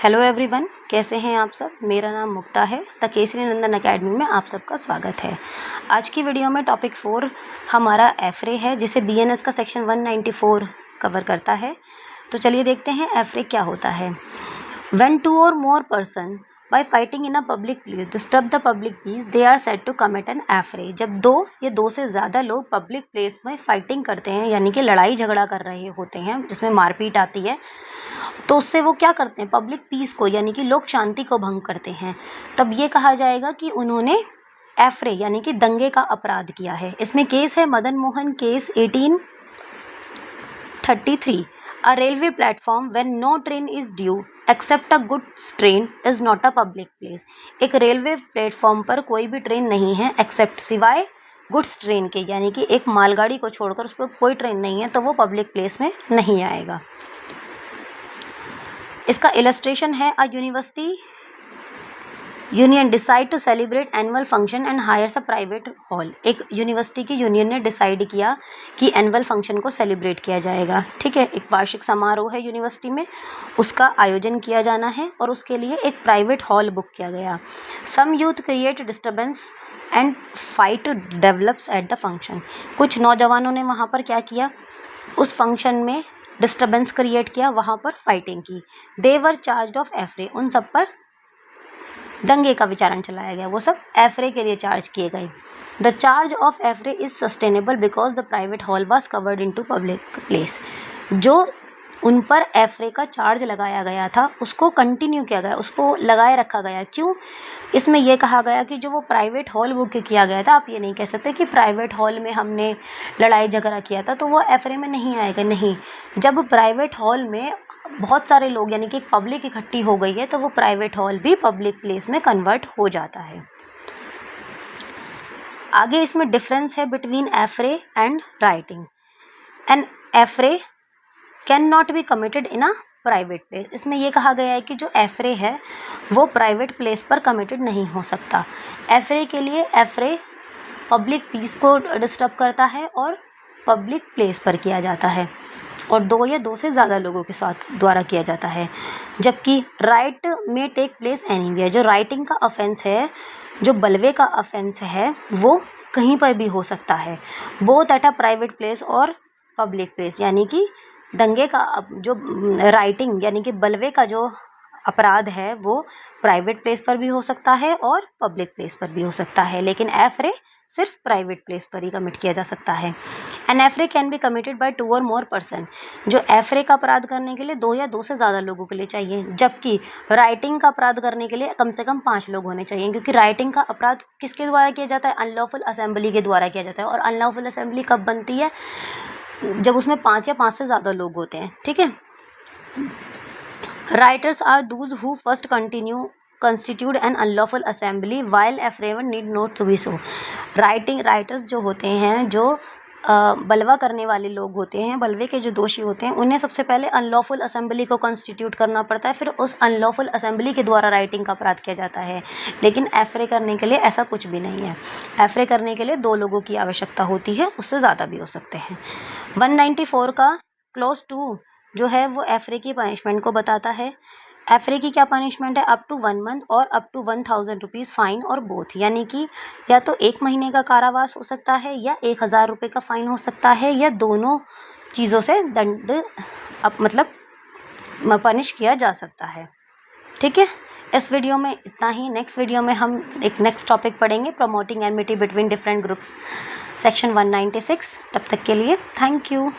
Hello everyone, कैसे हैं आप सब। मेरा नाम मुक्ता है। द केसरी नंदन अकेडमी में आप सबका स्वागत है। आज की वीडियो में टॉपिक 4 हमारा एफरे है, जिसे बीएनएस का सेक्शन 194 कवर करता है। तो चलिए देखते हैं एफरे क्या होता है। When two or more person by fighting in a public place disturb the public peace they are said to commit an affray. जब दो या दो से ज़्यादा लोग पब्लिक प्लेस में फाइटिंग करते हैं, यानी कि लड़ाई झगड़ा कर रहे होते हैं जिसमें मारपीट आती है, तो उससे वो क्या करते हैं, पब्लिक पीस को यानी कि लोक शांति को भंग करते हैं। तब ये कहा जाएगा कि उन्होंने एफरे यानी कि दंगे का अपराध किया है। इसमें केस है Madan Mohan case 1833। A railway platform when no train is due except a goods train is not a public place. एक रेलवे प्लेटफॉर्म पर कोई भी ट्रेन नहीं है एक्सेप्ट सिवाय गुड्स ट्रेन के, यानी कि एक मालगाड़ी को छोड़कर उस पर कोई ट्रेन नहीं है, तो वो पब्लिक प्लेस में नहीं आएगा। इसका इलस्ट्रेशन है a university union decide to celebrate annual function and hires a private hall. एक यूनिवर्सिटी की यूनियन ने डिसाइड किया कि एनुअल फंक्शन को सेलिब्रेट किया जाएगा। ठीक है, एक वार्षिक समारोह है यूनिवर्सिटी में, उसका आयोजन किया जाना है और उसके लिए एक प्राइवेट हॉल बुक किया गया। Some youth create disturbance and fight develops at the function. कुछ नौजवानों ने वहाँ पर क्या किया, उस फंक्शन में डिस्टर्बेंस क्रिएट किया, वहाँ पर फाइटिंग की। दे वर चार्ज्ड ऑफ एफरे। उन सब पर दंगे का विचारण चलाया गया, वो सब एफरे के लिए चार्ज किए गए। The charge of affray is sustainable because the private hall was covered into public place. जो उन पर एफरे का चार्ज लगाया गया था उसको कंटिन्यू किया गया, उसको लगाए रखा गया। क्यों? इसमें यह कहा गया कि जो वो प्राइवेट हॉल बुक किया गया था, आप ये नहीं कह सकते कि प्राइवेट हॉल में हमने लड़ाई झगड़ा किया था तो वो एफरे में नहीं आएगा। नहीं, जब प्राइवेट हॉल में बहुत सारे लोग यानी कि पब्लिक इकट्ठी हो गई है तो वो प्राइवेट हॉल भी पब्लिक प्लेस में कन्वर्ट हो जाता है। आगे इसमें डिफरेंस है between affray and rioting. An affray cannot be committed in a private place. इसमें यह कहा गया है कि जो एफरे है वो प्राइवेट प्लेस पर कमिटेड नहीं हो सकता। एफरे के लिए एफरे पब्लिक पीस को डिस्टर्ब करता है और पब्लिक प्लेस पर किया जाता है और दो या दो से ज़्यादा लोगों के साथ द्वारा किया जाता है। जबकि राइट में टेक प्लेस एनीवेयर। जो राइटिंग का ऑफेंस है, जो बलवे का ऑफेंस है, वो कहीं पर भी हो सकता है, both at a private place और पब्लिक प्लेस। यानी कि दंगे का जो राइटिंग यानी कि बलवे का जो अपराध है वो प्राइवेट प्लेस पर भी हो सकता है और पब्लिक प्लेस पर भी हो सकता है, लेकिन एफरे सिर्फ प्राइवेट प्लेस पर ही कमिट किया जा सकता है। An affray can be committed by 2 or more person. जो एफरे का अपराध करने के लिए 2 या 2 से ज़्यादा लोगों के लिए चाहिए, जबकि राइटिंग का अपराध करने के लिए कम से कम 5 लोग होने चाहिए। क्योंकि राइटिंग का अपराध किसके द्वारा किया जाता है, अनलॉफुल असेंबली के द्वारा किया जाता है। और अनलॉफुल असेंबली कब बनती है, जब उसमें 5 या 5 से ज़्यादा लोग होते हैं। ठीक है, writers are those who first constitute an unlawful assembly while affirmative need not to be so। Writers जो होते हैं, जो बलवा करने वाले लोग होते हैं, बलवे के जो दोषी होते हैं, उन्हें सबसे पहले अनलॉफुल असेंबली को कॉन्स्टिट्यूट करना पड़ता है, फिर उस अनलॉफुल असेंबली के द्वारा राइटिंग का अपराध किया जाता है। लेकिन एफरे करने के लिए ऐसा कुछ भी नहीं है। एफरे करने के लिए 2 लोगों की आवश्यकता होती है, उससे ज़्यादा भी हो सकते हैं। 194 का क्लॉज 2 जो है वो एफरे की पनिशमेंट को बताता है। एफरे की क्या पनिशमेंट है, अप टू 1 मंथ और अप टू 1000 रुपीज़ फाइन और बोथ। यानी कि या तो 1 महीने का कारावास हो सकता है या 1000 रुपये का फाइन हो सकता है, या दोनों चीज़ों से दंड मतलब पनिश किया जा सकता है। ठीक है, इस वीडियो में इतना ही। नेक्स्ट वीडियो में हम एक नेक्स्ट टॉपिक पढ़ेंगे, promoting enmity between different groups, section 196। तब तक के लिए थैंक यू।